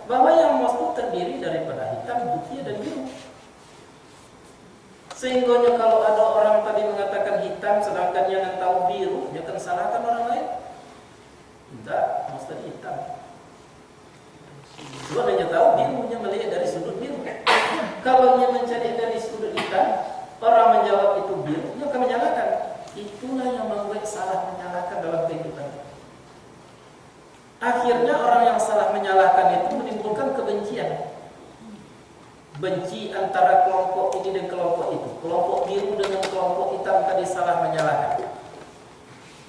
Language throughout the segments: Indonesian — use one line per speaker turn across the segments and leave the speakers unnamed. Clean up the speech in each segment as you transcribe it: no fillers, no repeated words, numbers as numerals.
bahwa yang emas itu terdiri daripada hitam, putih, dan biru. Sehingga kalau ada orang tadi mengatakan hitam sedangkan yang tahu biru, dia akan salahkan orang lain. Tidak, emas tadi hitam. Cuma dia tahu birunya melihat dari sudut biru. Kalau dia mencari dari sudut hitam, orang menjawab itu biru, dia akan menyalahkan. Itulah yang membuat salah menyalahkan dalam kehidupan. Akhirnya orang yang salah menyalahkan itu menimbulkan kebencian. Benci antara kelompok ini dan kelompok itu. Kelompok biru dengan kelompok hitam tadi salah menyalahkan.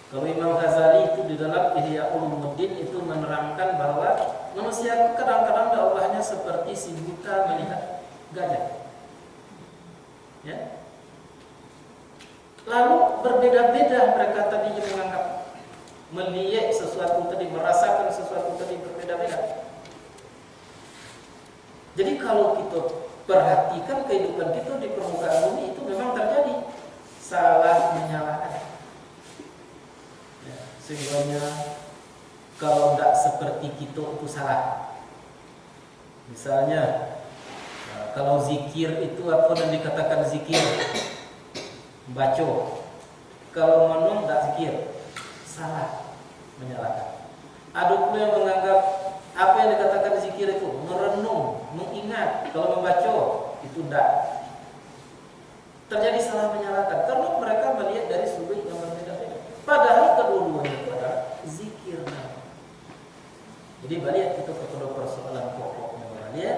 Kalau Imam Ghazali itu di dalam Ihya Ulumuddin itu menerangkan bahwa manusia kadang-kadang dakwahnya seperti si buta melihat gajah. Ya. Lalu berbeda-beda mereka tadi menganggap melihat sesuatu tadi, merasakan sesuatu tadi berbeda-beda. Jadi kalau kita perhatikan kehidupan kita di permukaan bumi itu memang terjadi salah menyalahkan. Ya, sehingga kalau tidak seperti kita itu salah. Misalnya kalau zikir itu apa yang dikatakan zikir? Baca. Kalau menung tidak zikir, salah menyalahkan. Ada pula yang menganggap apa yang dikatakan zikir itu merenung, mengingat. Kalau membaca itu tidak. Terjadi salah menyalahkan karena mereka melihat dari sudut yang berbeda-beda. Padahal kedua-duanya itu adalah zikir. Jadi balik kita kepada persoalan pokoknya balik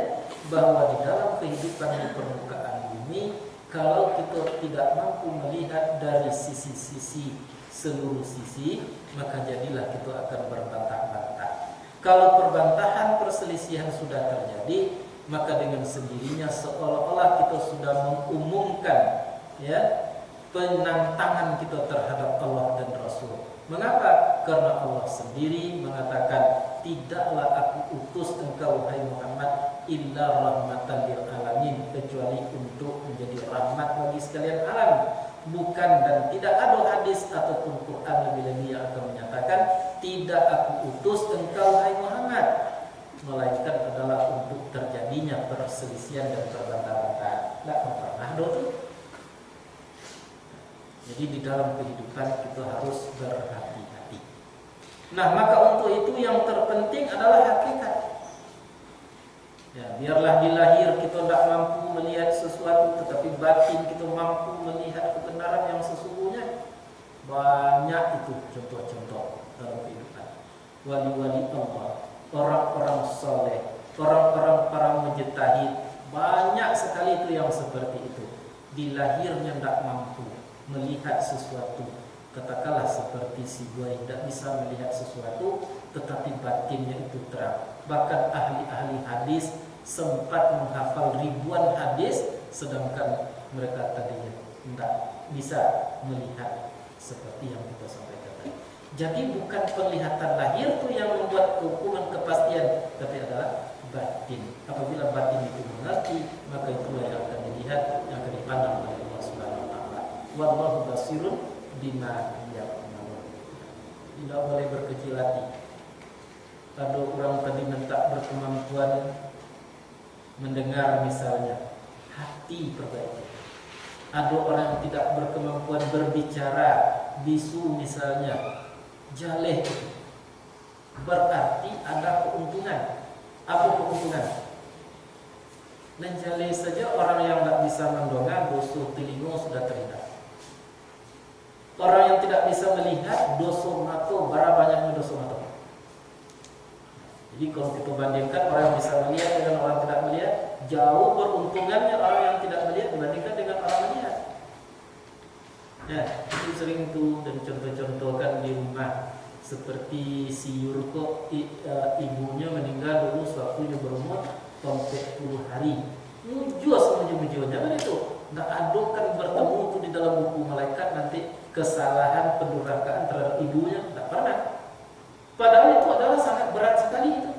bahwa di dalam kehidupan di permukaan bumi, kalau kita tidak mampu melihat dari sisi-sisi seluruh sisi, maka jadilah kita akan berbantah-bantah. Kalau perbantahan perselisihan sudah terjadi, maka dengan sendirinya seolah-olah kita sudah mengumumkan ya penantangan kita terhadap Allah dan Rasul. Mengapa? Karena Allah sendiri mengatakan, tidaklah aku utus engkau wahai Muhammad illa rahmatan lil alamin, kecuali untuk menjadi rahmat bagi sekalian alam. Bukan dan tidak ada hadis ataupun Quran lebih-lebih yang akan menyatakan tidak aku utus engkau wahai Muhammad, melainkan adalah untuk terjadinya perselisihan dan perbantah-bantahan. Tidak pernah doa. Jadi di dalam kehidupan kita harus berhati-hati. Nah, maka untuk itu yang terpenting adalah hakikat. Ya, biarlah di lahir kita tidak mampu melihat sesuatu, tetapi batin kita mampu melihat kebenaran yang sesungguhnya. Banyak itu contoh-contoh dalam kehidupan. Wali-wali Allah, orang-orang soleh, orang-orang para mujtahid, banyak sekali itu yang seperti itu. Di lahirnya tidak mampu melihat sesuatu, katakanlah seperti si buaya tidak bisa melihat sesuatu, tetapi batinnya itu terang. Bahkan ahli-ahli hadis sempat menghafal ribuan hadis, sedangkan mereka tadinya tidak bisa melihat seperti yang kita sampaikan tadi. Jadi bukan penglihatan lahir itu yang membuat kehukuman kepastian, tapi adalah batin. Apabila batin itu mengerti, maka itulah yang akan dilihat, yang akan dipandang oleh Allah Subhanahu wa taala. Wallahu basirun bima ya'malun. Tidak boleh berkecil hati. Ada orang tadi minta berkemampuan mendengar misalnya, hati perbaiki. Ada orang yang tidak berkemampuan berbicara, bisu misalnya, jaleh. Berarti ada keuntungan. Apa keuntungan? Dan jaleh saja orang yang tidak bisa mendongak, dosa telinga sudah terhindar. Orang yang tidak bisa melihat, dosa mata, berapa banyaknya dosa mata. Jadi kalau kita bandingkan orang yang bisa melihat dengan orang tidak melihat, jauh beruntungannya orang yang tidak melihat dibandingkan dengan orang melihat. Ya, itu sering tuh dan contoh-contohkan di rumah. Seperti si Yurko, ibunya meninggal dulu sewaktu dia berumur 40 hari. Mujur sama mujurnya kan itu. Tidak ada kan bertemu itu di dalam buku malaikat nanti kesalahan pendurhakaan terhadap ibunya, tidak pernah. Padahal itu adalah sangat berat sekali itu.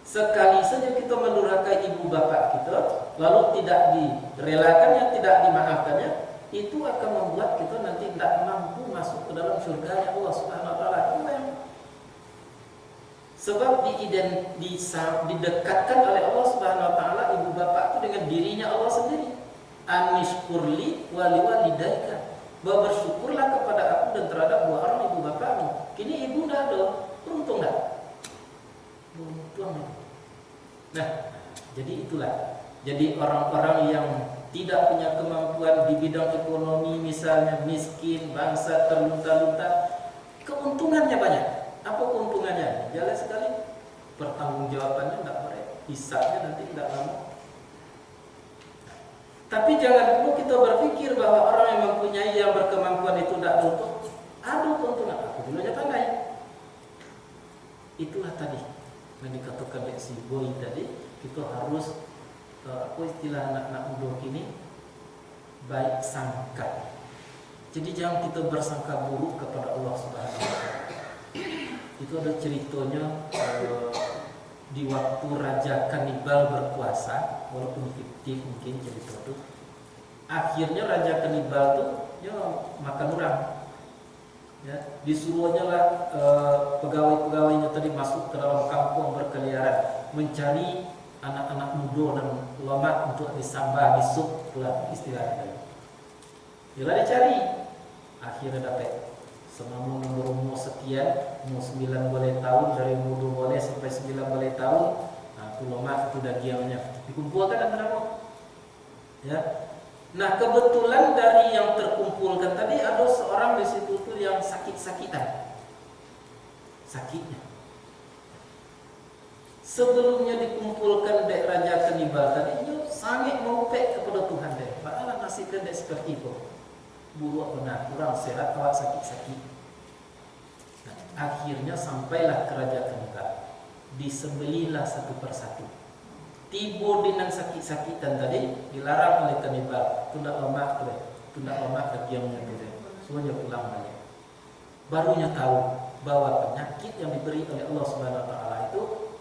Sekali saja kita mendurhakai ibu bapak kita, lalu tidak direlakannya, tidak dimaafkannya, itu akan membuat kita nanti tidak mampu masuk ke dalam surga Allah Subhanahu wa taala. Sebab didekatkan oleh Allah Subhanahu wa taala ibu bapak itu dengan dirinya Allah sendiri. Anishkurli wali walidaika. Bahwa bersyukurlah kepada aku dan terhadap dua orang ibu bapakmu. Kini ibu dah ada, beruntung tak? Beruntung. Nah, jadi itulah. Jadi orang-orang yang tidak punya kemampuan di bidang ekonomi, misalnya miskin, bangsa terlunta-lunta, keuntungannya banyak. Apa keuntungannya? Jelas sekali. Pertanggungjawabannya tidak berat, hisabnya nanti tidak lama. Tapi jangan dulu kita berpikir bahwa orang yang mempunyai yang berkemampuan itu tidak untung. Ada keuntungan. Aku dulu aja tandai. Itulah tadi yang dikatakan oleh si Boy tadi. Kita harus apa istilah anak-anak muda kini, baik sangka. Jadi jangan kita bersangka buruk kepada Allah Subhanahu wa taala. Itu ada ceritanya di waktu Raja Kanibal berkuasa, walaupun fiktif mungkin cerita itu. Akhirnya Raja Kanibal tuh ya makan orang. Ya, disuruhnya lah pegawai-pegawainya tadi masuk ke dalam kampung berkeliaran mencari anak-anak muda dan ulama untuk disambah, disup pula istilahnya. Bila dicari, akhirnya dapat. Semua umur sekian, umur 9 boleh tahun, dari umur 2 boleh sampai 9 boleh tahun. Nah, ulama itu dagiannya dikumpulkan dan berapa? Ya. Nah, kebetulan dari yang terkumpulkan tadi ada seorang di situ tuh yang sakit-sakitan. Sakitnya. Sebelumnya dikumpulkan dek Raja Kanibal tadi, dia sangat mengupek kepada Tuhan dek. Padahal nasibnya dek seperti itu. Buruk benar, kurang sehat, awak sakit-sakit. Nah, akhirnya sampailah ke Raja Kanibal. Disembelihlah satu persatu. Tiba dengan sakit-sakitan tadi, dilarang oleh Kanibal. Tunda lemak, dan diamnya gitu. Semuanya pulang balik. Barunya tahu bahwa penyakit yang diberi oleh Allah Subhanahu wa taala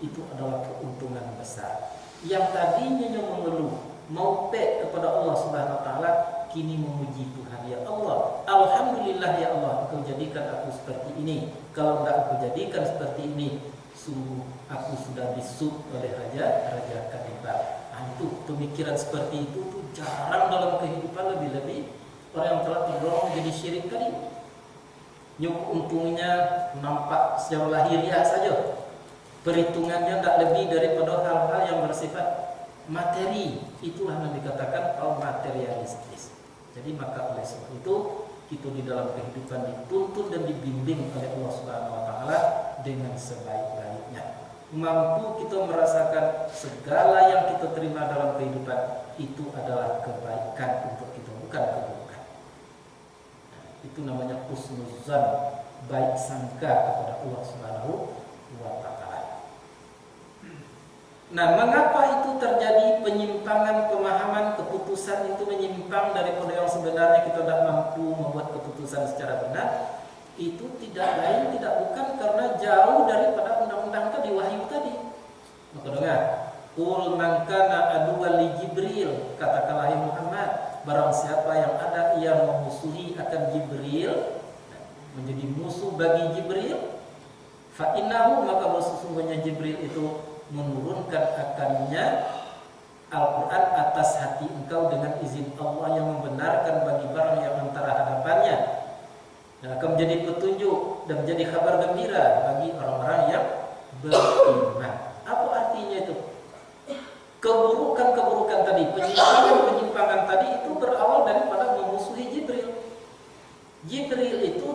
itu adalah keuntungan besar. Yang tadinya mengeluh, mau pek kepada Allah Subhanahu wa taala, kini memuji Tuhan. Ya Allah, alhamdulillah ya Allah, Engkau jadikan aku seperti ini. Kalau tidak Engkau jadikan seperti ini, sungguh aku sudah disup oleh Raja Kanibal. Nah, itu pemikiran seperti itu tuh jarang dalam kehidupan, lebih-lebih orang yang telah terdorong jadi syirik tadi. Nyuk untungnya nampak secara lahiriah saja. Perhitungannya tidak lebih daripada hal-hal yang bersifat materi. Itulah yang dikatakan kaum materialistis. Jadi maka oleh sebab itu kita di dalam kehidupan dituntun dan dibimbing oleh Allah Subhanahu wa taala dengan sebaik-baiknya. Mampu kita merasakan segala yang kita terima dalam kehidupan itu adalah kebaikan untuk kita, bukan keburukan. Itu namanya husnuzan, baik sangka kepada Allah Subhanahu wa taala. Nah, mengapa itu terjadi penyimpangan pemahaman, keputusan itu menyimpang daripada yang sebenarnya kita tidak mampu membuat keputusan secara benar? Itu tidak lain, tidak bukan karena jauh daripada undang-undang tadi, wahyu tadi. Maka dengar, qul man kana aduwwan li Jibril, katakanlah ya Muhammad, barang siapa yang ada yang memusuhi akan Jibril, menjadi musuh bagi Jibril, fa innahu, maka sesungguhnya Jibril itu menurunkan akannya Al-Quran atas hati engkau dengan izin Allah yang membenarkan bagi barang yang antara hadapannya, dan akan menjadi petunjuk dan menjadi kabar gembira bagi orang-orang yang beriman. Apa artinya itu? Keburukan-keburukan tadi, penyimpangan tadi itu berawal daripada memusuhi Jibril. Jibril itu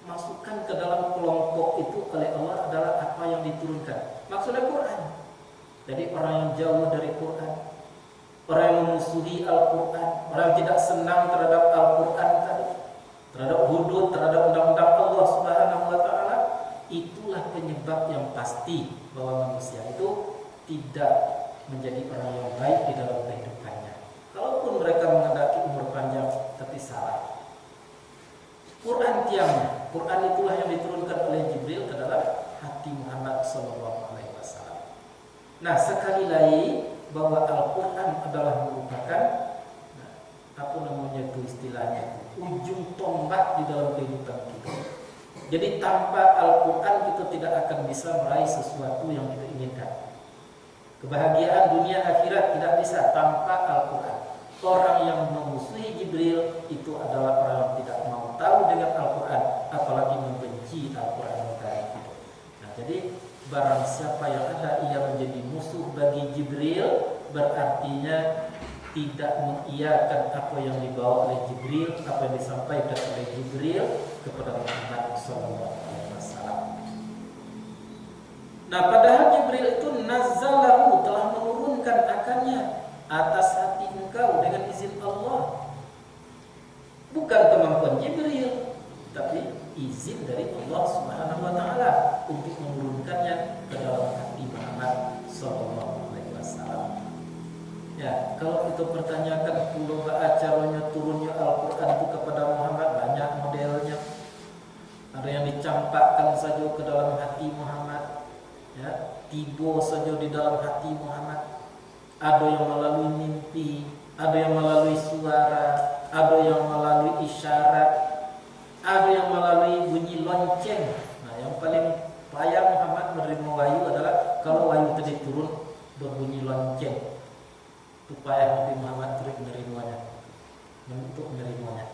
dimasukkan ke dalam kelompok itu oleh Allah adalah apa yang diturunkan. Maksudnya Quran. Jadi orang yang jauh dari Quran, orang yang memusuhi Al-Quran, orang yang tidak senang terhadap Al-Quran tadi, terhadap hudud, terhadap undang-undang Allah Subhanahu wa taala, itulah penyebab yang pasti bahwa manusia itu tidak menjadi orang yang baik di dalam kehidupannya. Kalaupun mereka menghendaki umur panjang, tapi salah. Quran tiangnya, Quran itulah yang diturunkan oleh Jibril ke dalam hati Muhammad sallallahu alaihi wasallam. Nah, sekali lagi bahwa Al-Quran adalah merupakan apa namanya itu istilahnya, ujung tombak di dalam kehidupan kita. Jadi tanpa Al-Quran kita tidak akan bisa meraih sesuatu yang kita inginkan. Kebahagiaan dunia akhirat tidak bisa tanpa Al-Quran. Orang yang memusuhi Jibril itu adalah orang yang tidak mau tahu dengan Al-Quran, apalagi membenci Al-Quran itu. Nah, jadi barang siapa yang ada ia menjadi musuh bagi Jibril, berartinya tidak mengiyakan apa yang dibawa oleh Jibril, apa yang disampaikan oleh Jibril kepada Muhammad SAW. Nah, padahal Jibril itu nazzalahu, telah menurunkan akannya atas hati engkau dengan izin Allah. Bukan kemampuan Jibril, tapi izin dari Allah Subhanahu wa taala untuk menurunkannya ke dalam hati Muhammad sallallahu alaihi wasallam. Ya, kalau kita pertanyakan pulau caranya turunnya Al-Qur'an itu kepada Muhammad, banyak modelnya. Ada yang dicampakkan saja ke dalam hati Muhammad, ya, tiba saja di dalam hati Muhammad. Ada yang melalui mimpi, ada yang melalui suara, ada yang melalui isyarat, ada yang melalui bunyi lonceng. Nah, yang paling payah Muhammad menerima wahyu adalah kalau wahyu tadi turun berbunyi lonceng. Itu payah Nabi Muhammad terus menerimanya, untuk menerimanya.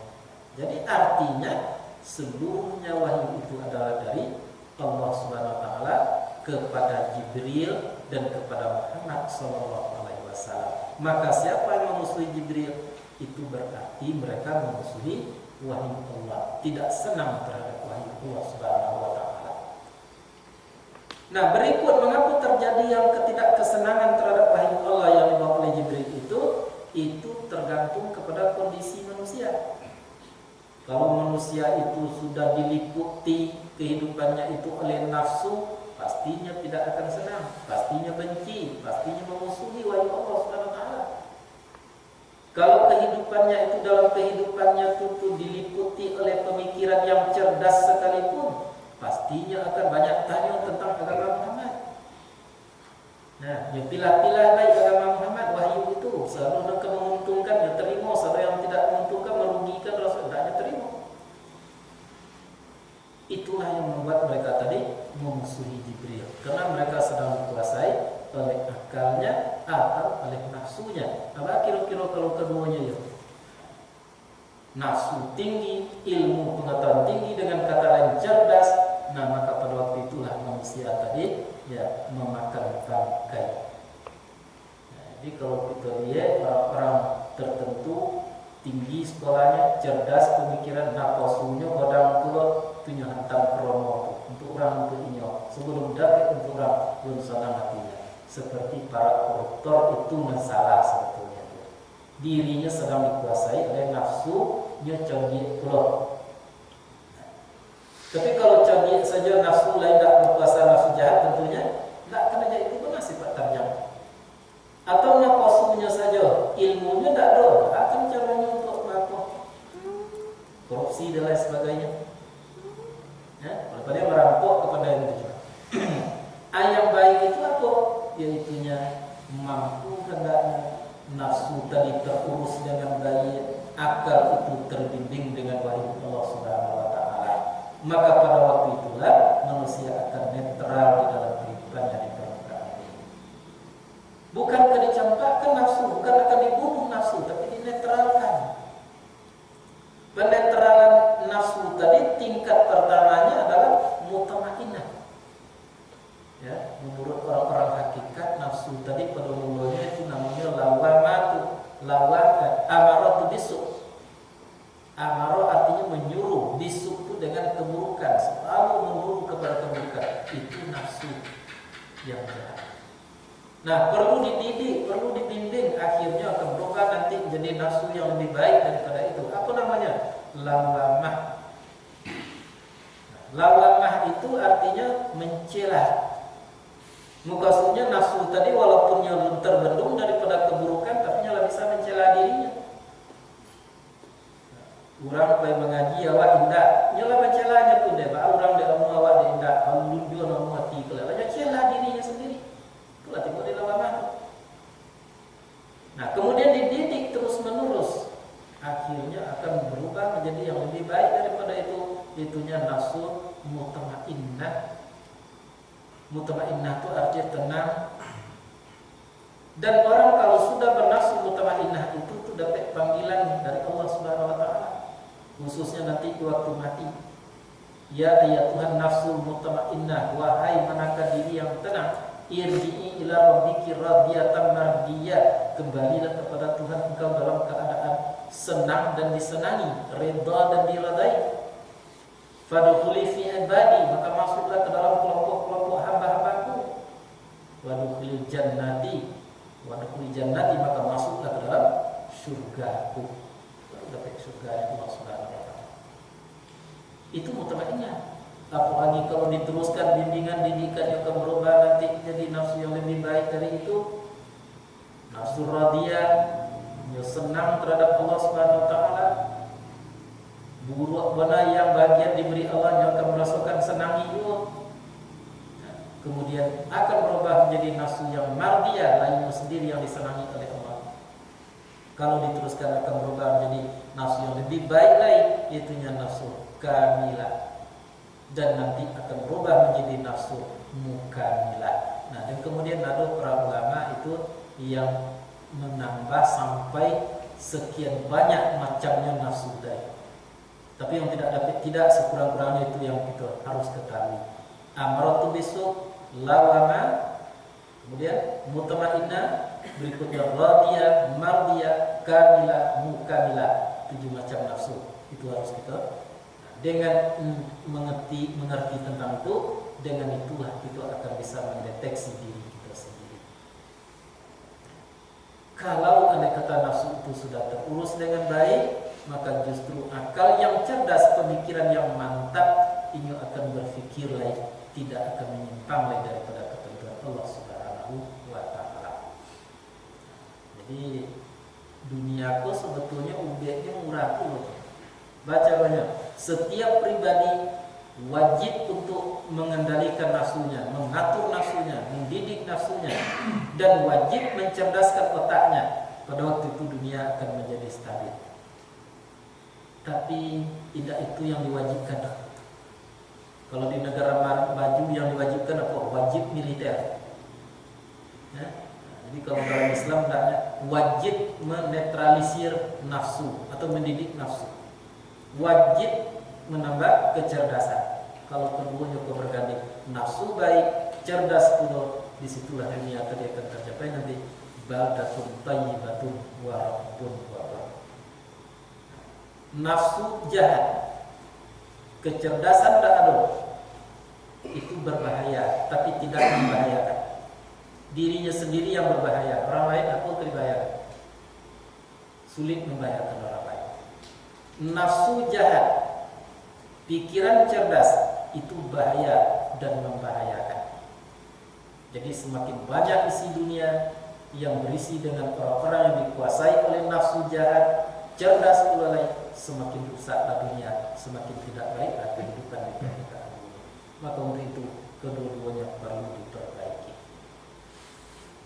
Jadi artinya seluruhnya wahyu itu adalah dari Allah Subhanahu wa taala kepada Jibril dan kepada Muhammad sallallahu alaihi wasallam. Maka siapa yang memusuhi Jibril itu berarti mereka memusuhi wahyu Allah, tidak senang terhadap wahyu Allah Subhanahu wa taala. Nah, berikut mengapa terjadi yang ketidakkesenangan terhadap wahyu Allah yang dibawa oleh Jibril itu tergantung kepada kondisi manusia. Kalau manusia itu sudah diliputi kehidupannya itu oleh nafsu, pastinya tidak akan senang, pastinya benci, pastinya memusuhi wahyu Allah Subhanahu wa taala. Kalau kehidupannya itu dalam kehidupannya itu diliputi oleh pemikiran yang cerdas sekalipun, pastinya akan banyak tanya tentang agama Muhammad. Nah, ya pilah-pilah baik agama Muhammad, wahyu itu selalu yang menguntungkan ya terima, selalu yang tidak menguntungkan merugikan Rasul tidaknya terima. Itulah yang membuat mereka tadi memusuhi Jibril, karena mereka sedang dikuasai oleh akalnya atau oleh nafsunya. Apa kira-kira kalau keduanya ya? Nafsu tinggi, ilmu pengetahuan tinggi, dengan kata lain cerdas. Nah, maka pada waktu itulah manusia tadi ya memakan bangkai. Nah, jadi kalau kita lihat orang-orang tertentu tinggi sekolahnya, cerdas pemikiran, naposunya godang tua, tunya hantam krono untuk orang untuk inyo sebelum dapat untuk orang belum senang hatinya. Seperti para koruptor itu masalah sebetulnya. Dirinya sedang dikuasai oleh nafsu, nya cerdik pula. Tapi kalau cerdik saja nafsu lain tak berkuasa nafsu jahat, tentunya tak kena jadi itu pun sifat terjang. Atau nafsunya saja, ilmunya tak ada, akan caranya untuk apa? Korupsi dan lain sebagainya. Ya, daripada merampok kepada yang itu. Yang baik itu apa? Yaitunya mampu hendaknya nafsu tadi terurus dengan baik, akal itu terbimbing dengan wahyu Allah Subhanahu wa taala. Maka pada waktu itulah manusia akan netral di dalam kehidupannya di permukaan ini. Bukankah dicampakkan nafsu, bukan akan dibunuh nafsu, tapi dinetralkan. Penetralan nafsu tadi tingkat pertamanya adalah mutmainnah. Ya, menurut orang-orang hakikat nafsu tadi pada mulanya itu namanya amaratu bisu. Amaro artinya menyuruh, bisu itu dengan keburukan, selalu menyuruh kepada keburukan. Itu nafsu yang jahat. Nah, perlu dididik, perlu dibimbing, akhirnya akan berubah nanti menjadi nafsu yang lebih baik daripada itu. Apa namanya? Lawamah. Lawamah itu artinya mencela. Maksudnya nafsu tadi walaupun yang terbendung daripada keburukan, tapi nyala bisa mencela dirinya. Orang pai mengaji awak indah, nyala mencelanya pun deh. Orang dia mau awak indah, alun dia mau mati kalau dia cela dirinya sendiri. Itulah timbul di lawamah. Nah, kemudian dididik terus menerus, akhirnya akan berubah menjadi yang lebih baik daripada itu. Itunya nafsu mutmainnah. Mutmainnah itu artinya tenang. Dan orang kalau sudah bernafsu mutmainnah itu tuh dapat panggilan dari Allah Subhanahu wa taala. Khususnya nanti waktu mati. Ya Tuhan nafsul mutmainnah, wahai manakah diri yang tenang, irji'i ila rabbiki radiyatan mardiyah, kembalilah kepada Tuhan engkau dalam keadaan senang dan disenangi, redha dan diredai. Fadkhuli fi ibadi, maka masuklah ke dalam kelompok-kelompok hamba-hambaku. Wadkhulil jannati, maka masuklah ke dalam surgaku. Baru dapat surga Allah Subhanahu wa taala. Itu mutmainnah. Apalagi kalau diteruskan bimbingan didikan yang akan berubah nanti jadi nafsu yang lebih baik dari itu, nafsu radiyah, yang senang terhadap Allah Subhanahu wa taala. Buruk benar yang bagian diberi Allah yang akan merasakan senang itu. Kemudian akan berubah menjadi nafsu yang mardiyah, lainnya sendiri yang disenangi oleh Allah. Kalau diteruskan akan berubah menjadi nafsu yang lebih baik lagi, itunya nafsu kamilah. Dan nanti akan berubah menjadi nafsu mukamilah. Nah, dan kemudian ada para ulama itu yang menambah sampai sekian banyak macamnya nafsu tadi. Tapi yang tidak sekurang-kurangnya itu yang kita harus ketahui. Amaratu bisu, lawama, kemudian mutmainnah, berikutnya radiyah, mardiyah, kamilah, mukamilah. 7 macam nafsu. Itu harus kita dengan mengerti tentang itu, dengan itulah kita akan bisa mendeteksi diri kita sendiri. Kalau andai kata nafsu itu sudah terurus dengan baik, maka justru akal yang cerdas, pemikiran yang mantap, ini akan berfikir lain, tidak akan menyimpang lain daripada ketentuan Allah Subhanahu wa taala. Jadi duniaku sebetulnya ubeknya murah tuh. Baca banyak. Setiap pribadi wajib untuk mengendalikan nafsunya, mengatur nafsunya, mendidik nafsunya, dan wajib mencerdaskan otaknya. Pada waktu itu dunia akan menjadi stabil. Tapi tidak itu yang diwajibkan. Kalau di negara maju yang diwajibkan apa? Wajib militer. Ya? Jadi kalau dalam Islam wajib menetralisir nafsu atau mendidik nafsu. Wajib menambah kecerdasan. Kalau keduanya berganding, nafsu baik, cerdas pula, disitulah dunia tadi akan tercapai nanti. Baldatun tayyibatun wa rabbun ghafur. Nafsu jahat, kecerdasan tak ada, itu berbahaya, tapi tidak membahayakan. Dirinya sendiri yang berbahaya, orang lain aku terbahayakan. Sulit membahayakan orang lain. Nafsu jahat, pikiran cerdas, itu bahaya dan membahayakan. Jadi semakin banyak isi dunia yang berisi dengan orang-orang yang dikuasai oleh nafsu jahat, cerdas pula lain, semakin rusaklah dunia, semakin tidak baiklah kehidupan di permukaan bumi. Maka untuk itu kedua-duanya perlu diperbaiki.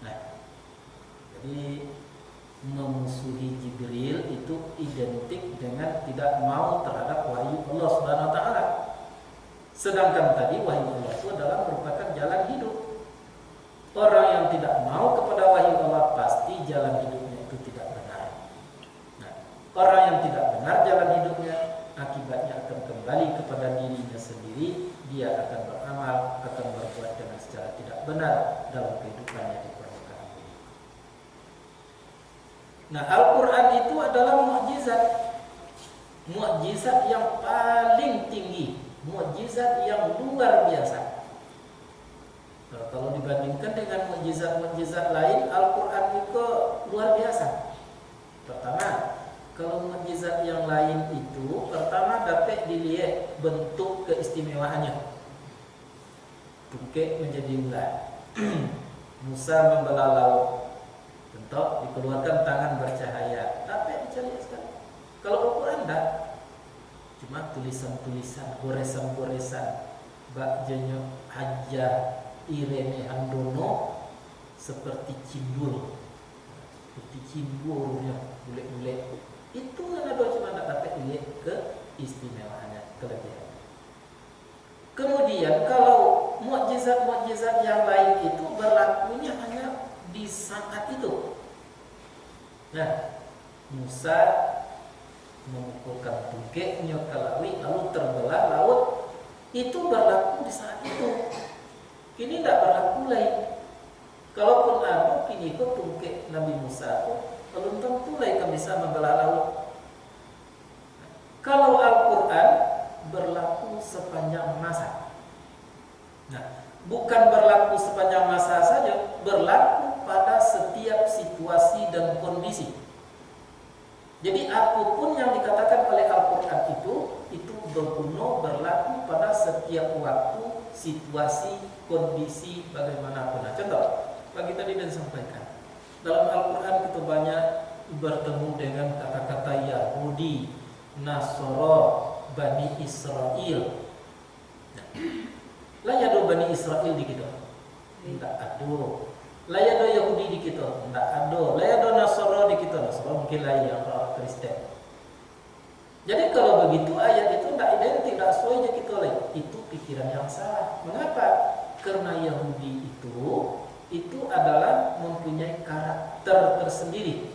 Nah, jadi memusuhi Jibril itu identik dengan tidak mau terhadap wahyu Allah Subhanahu wa taala. Sedangkan tadi wahyu Allah itu adalah merupakan jalan hidup. Orang yang tidak mau kepada wahyu Allah pasti jalan hidupnya itu tidak benar. Nah, orang yang tidak benar jalan hidupnya, akibatnya akan kembali kepada dirinya sendiri. Dia akan beramal, akan berbuat dengan secara tidak benar dalam kehidupannya di permukaan bumi. Nah, Al-Quran itu adalah mukjizat. Mukjizat yang paling tinggi, mukjizat yang luar biasa. Kalau dibandingkan dengan mukjizat-mukjizat lain, Al-Quran itu luar biasa. Pertama, kalau mukjizat yang lain itu, pertama dapat dilihat bentuk keistimewaannya. Tungkek menjadi ular, Musa membelah laut, tentu dikeluarkan tangan bercahaya. Dapat dicari sekali. Kalau Al-Quran dah, cuma tulisan-tulisan, goresan-goresan, bakjanya aja. Irene Handono seperti cindul, bulet-bulet. Itu kan ada cuma tak dapat dilihat keistimewaannya, kelebihan. Kemudian kalau mukjizat-mukjizat yang lain itu berlakunya hanya di saat itu. Nah, Musa memukulkan tungkeknya ke laut, lalu terbelah laut, itu berlaku di saat itu. Ini tidak berlaku lain. Kalaupun ada kini itu tungkek Nabi Musa itu belum tentu lain bisa membelah laut. Kalau Al-Quran berlaku sepanjang masa. Nah, bukan berlaku sepanjang masa saja, berlaku pada setiap situasi dan kondisi. Jadi apapun yang dikatakan oleh Al-Quran itu berguna berlaku pada setiap waktu, situasi, kondisi, bagaimanapun. Nah, contoh, pagi tadi dan sampaikan. Dalam Al-Quran kita banyak bertemu dengan kata-kata Yahudi, Nasara, Bani Israel. Lah ada Bani Israel di kita? Tidak ada. Lah ada Yahudi di kita? Tidak ada. Lah ada Nasara di kita? Nasara mungkin lah yang orang Kristen. Jadi kalau begitu ayat itu tidak identik, tidak sesuai aja kita lain. Itu pikiran yang salah. Mengapa? Karena Yahudi itu adalah mempunyai karakter tersendiri.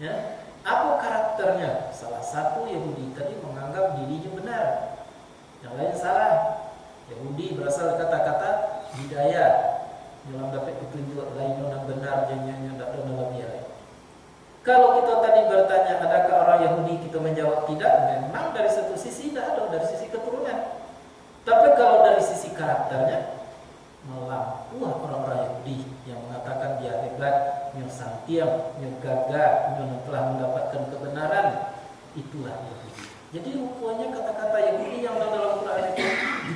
Ya. Apa karakternya? Salah satu Yahudi tadi menganggap dirinya benar, yang lain salah. Yahudi berasal dari kata-kata hidayah, dalam dapat petunjuk lain yang benar, jangan tidak ada dalam dia. Kalau kita tadi bertanya adakah orang Yahudi, kita menjawab tidak. Memang dari satu sisi tidak ada, dari sisi keturunan. Tapi kalau dari sisi karakternya melampaui orang-orang Yahudi yang mengatakan dia hebat, yang santiam, yang gagah, yang telah mendapatkan kebenaran, itulah Yahudi. Jadi rupanya kata-kata Yahudi yang dalam Quran itu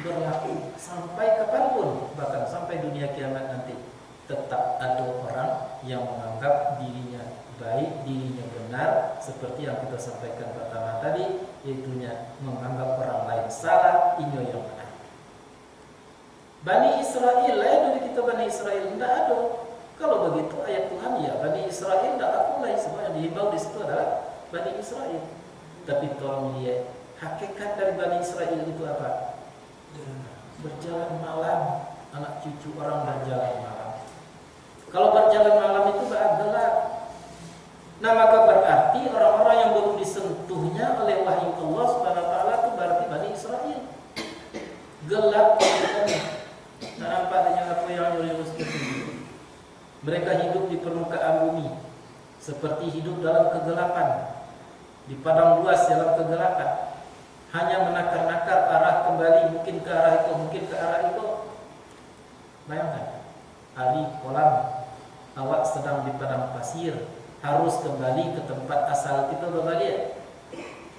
berlaku sampai kapanpun, bahkan sampai dunia kiamat nanti. Tetap ada orang yang menganggap dirinya baik, dirinya benar, seperti yang kita sampaikan pertama tadi, yaitunya menganggap orang lain salah, ini yang benar. Bani Israel, lain dari kita Bani Israel, tidak ada. Kalau begitu ayat Tuhan ya Bani Israel tidak aku lain, semua yang dihimbau di situ adalah Bani Israel. Tapi tolong lihat hakikat dari Bani Israel itu apa? Berjalan malam, anak cucu orang berjalan malam. Kalau berjalan malam itu gelap. Nah maka berarti orang-orang yang belum disentuhnya oleh wahyu Allah Subhanahu wa taala itu berarti Bani Israel. Gelap tak nampak dengan apa yang Allah sebutkan. Mereka hidup di permukaan bumi seperti hidup dalam kegelapan, di padang luas dalam kegelapan. Hanya menakar-nakar arah kembali, mungkin ke arah itu, mungkin ke arah itu. Bayangkan, hari kolam, awak sedang di padang pasir, harus kembali ke tempat asal kita berbalik,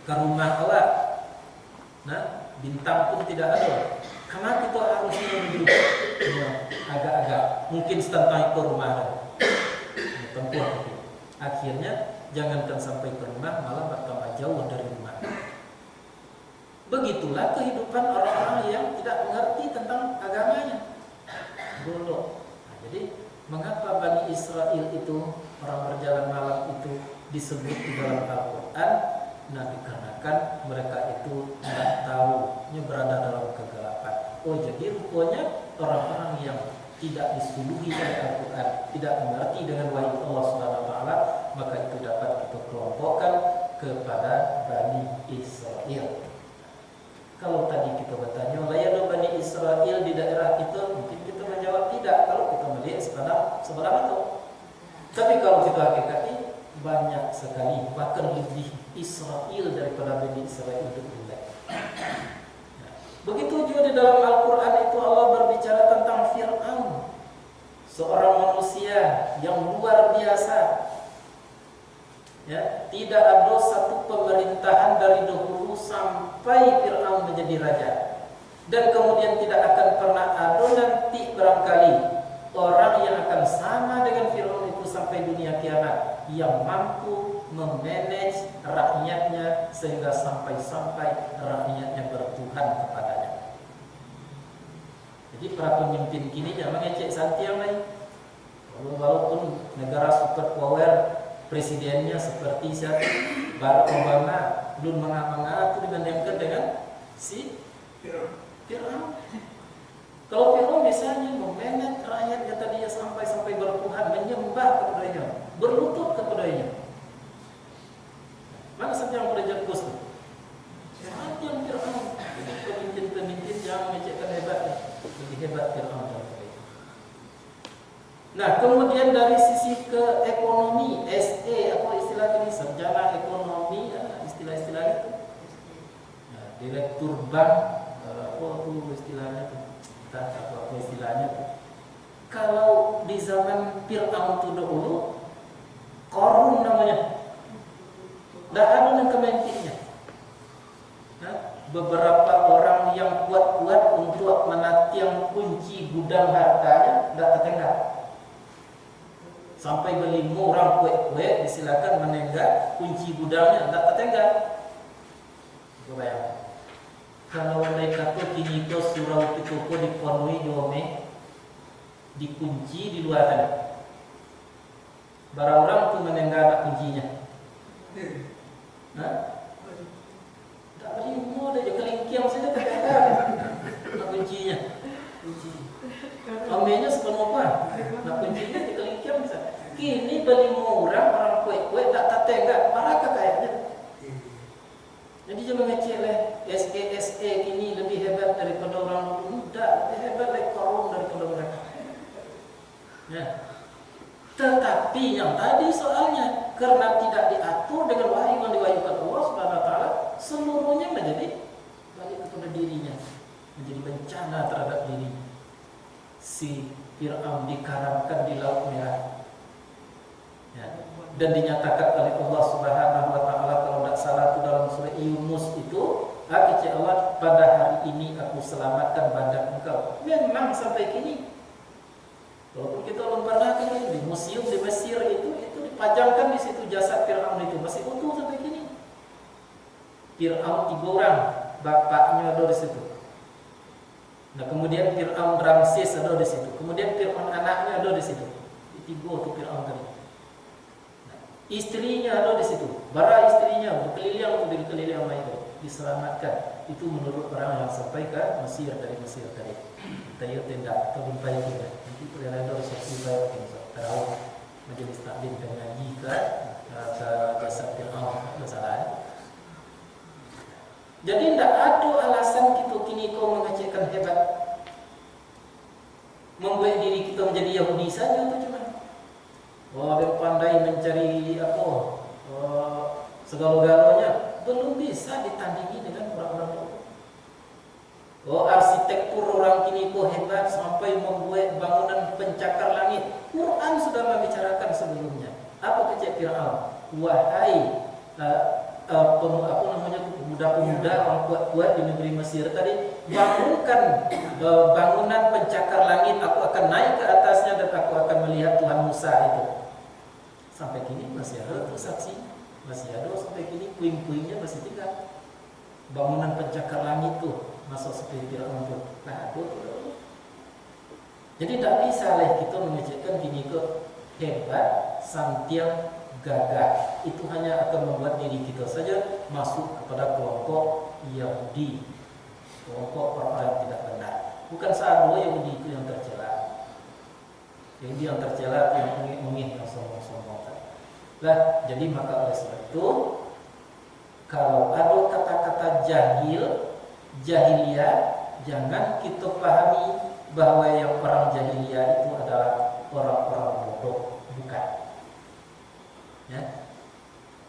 ke rumah awak. Nah, bintang pun tidak ada. Karena kita harus hidup agak-agak, mungkin setengah ke rumah tempuh. Akhirnya jangankan sampai ke rumah, malah bertambah jauh dari rumah. Begitulah kehidupan orang-orang yang tidak mengerti tentang agamanya. Dulu. Nah, jadi mengapa Bani Israel itu, orang berjalan malam itu disebut di dalam Al-Quran? Nah, dikarenakan mereka itu tidak tahu, berada dalam kegelapan. Oh, jadi rupanya orang-orang yang tidak disuluhi oleh Al-Quran, tidak mengerti dengan wahyu Allah Subhanahu wa taala, maka itu dapat kita kelompokkan kepada Bani Israel. Kalau tadi kita bertanya, layar Bani Israel di daerah kita, mungkin kita menjawab tidak kalau kita melihat sebelah itu. Tapi kalau kita hakikati, banyak sekali, bahkan lebih Israel daripada Bani Israel itu tidak. Begitu juga di dalam Al-Quran itu Allah berbicara tentang Fir'aun, seorang manusia yang luar biasa. Ya, tidak ada satu pemerintahan dari dahulu sampai Fir'aun menjadi raja. Dan kemudian tidak akan pernah ada nanti barangkali orang yang akan sama dengan Fir'aun itu sampai dunia kiamat, yang mampu memanage rakyatnya sehingga sampai-sampai rakyatnya bertuhan kepadanya. Jadi para pemimpin kini jangan ngecek santiang lain. Walaupun negara superpower, presidennya seperti siapa, Barack Obama, belum mengapa-ngapa itu dibandingkan dengan si Fir'aun. Kalau Fir'aun misalnya memenet rakyat kata dia sampai bertuhan, menyembah kepadanya, berlutut kepadanya. Mana saja yang belajar kos tu? Siapa yang Fir'aun? Pemimpin-pemimpin yang menunjukkan hebatnya, lebih hebat Fir'aun daripada itu. Nah, kemudian dari sisi ke ekonomi, SE apa istilah ini, sarjana ekonomi, istilah-istilah itu. Nah, direktur bank, apa tu istilahnya tu? Apa istilahnya tu? Kalau di zaman Fir'aun tu dahulu, Qarun namanya. Tak ada yang kementiknya. Beberapa orang yang kuat-kuat untuk menatiang kunci gudang hartanya tak tertinggal. Sampai berlima orang kuat-kuat disilakan menenggak kunci gudangnya tak tertinggal. Bayang. Kalau mereka tu kini tu surau itu ko dipenuhi dome dikunci di luar sana. Barang orang tu menenggak tak kuncinya. Tak berlima dah je kelingkiang saja tak ada nak kuncinya. Ambilnya sepenuh apa? Nak kuncinya di kelingkiang bisa. Kini berlima orang kuat-kuat tak tertinggal. Barakah kayaknya. Jadi jangan ngecek lah. SE kini lebih hebat daripada orang dulu. Tak, lebih hebat lagi Qarun daripada mereka. Ya. Tetapi yang tadi soalnya karena tidak diatur dengan wahyu yang diwahyukan Allah Subhanahu wa taala, seluruhnya menjadi balik kepada dirinya, menjadi bencana terhadap dirinya. Si Fir'aun dikaramkan di Laut Merah. Ya. Dan dinyatakan oleh Allah Subhanahu wa taala kalau tidak salah itu dalam surah Yunus itu, kata Allah, pada hari ini aku selamatkan badan engkau. Memang sampai kini. Walaupun kita belum pernah di museum di Mesir itu dipajangkan di situ jasad Fir'aun itu masih utuh sampai kini. Fir'aun 3 orang, bapaknya ada di situ. Nah, kemudian Fir'aun Ramses ada di situ. Kemudian Fir'aun anaknya ada di situ. 3 tu Fir'aun tadi. Nah, istrinya ada di situ. Bara istrinya berkeliling itu diselamatkan. Itu menurut orang yang sampai ke Mesir dari Mesir tadi. Tayo tindak atau jumpai kita. Nanti perjalanan dari seksi baik tarawih majelis taklim dan ngaji ke jasad Fir'aun masalah. Jadi tidak ada alasan kita kini kau mengecekkan hebat, membuat diri kita menjadi Yahudi saja tu cuma. Dia pandai mencari apa? Segala-galanya belum bisa ditandingi dengan orang-orang itu. Arsitektur orang kini kok hebat sampai membuat bangunan pencakar langit. Quran sudah membicarakan sebelumnya. Apa kecek Fir'aun? Wahai pemuda-pemuda orang kuat-kuat di negeri Mesir tadi, bangunkan bangunan pencakar langit. Aku akan naik ke atasnya dan aku akan melihat Tuhan Musa itu. Sampai kini masih ada saksi, masih ada sampai kini puing-puingnya masih tinggal. Bangunan pencakar langit itu masuk seperti Fir'aun itu. Nah, itu. Jadi tak bisa lah kita mengecekkan kini ke hebat, santiang, gagah. Itu hanya akan membuat diri kita saja masuk kepada kelompok Yahudi, kelompok orang-orang yang tidak benar. Bukan sahaja Yahudi itu yang tercela. Yahudi yang tercela yang ingin yang sombong-sombong. Lah, jadi maka oleh sebab itu, kalau ada kata-kata jahiliyah, jangan kita pahami bahwa yang orang jahiliyah itu adalah orang-orang bodoh, bukan. Ya.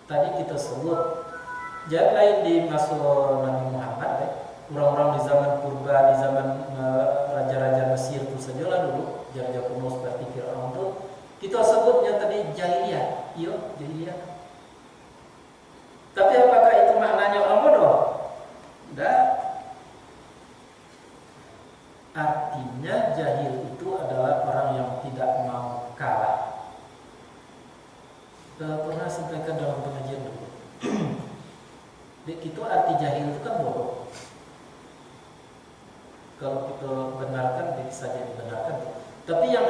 Tadi kita sebut jangan lain di masa Nabi Muhammad, orang-orang di zaman purba, di zaman raja-raja Mesir itu sajalah dulu, raja kuno seperti Fir'aun itu, kita sebutnya tadi jahiliyah, iya jahiliyah. Tapi apakah itu maknanya orang bodoh? Tidak. Artinya jahil itu adalah orang yang tidak mau kalah. Pernah sampaikan dalam pengajian dulu. Itu arti jahil itu kan bodoh. Kalau kita benarkan bisa jadi benarkan. Tapi yang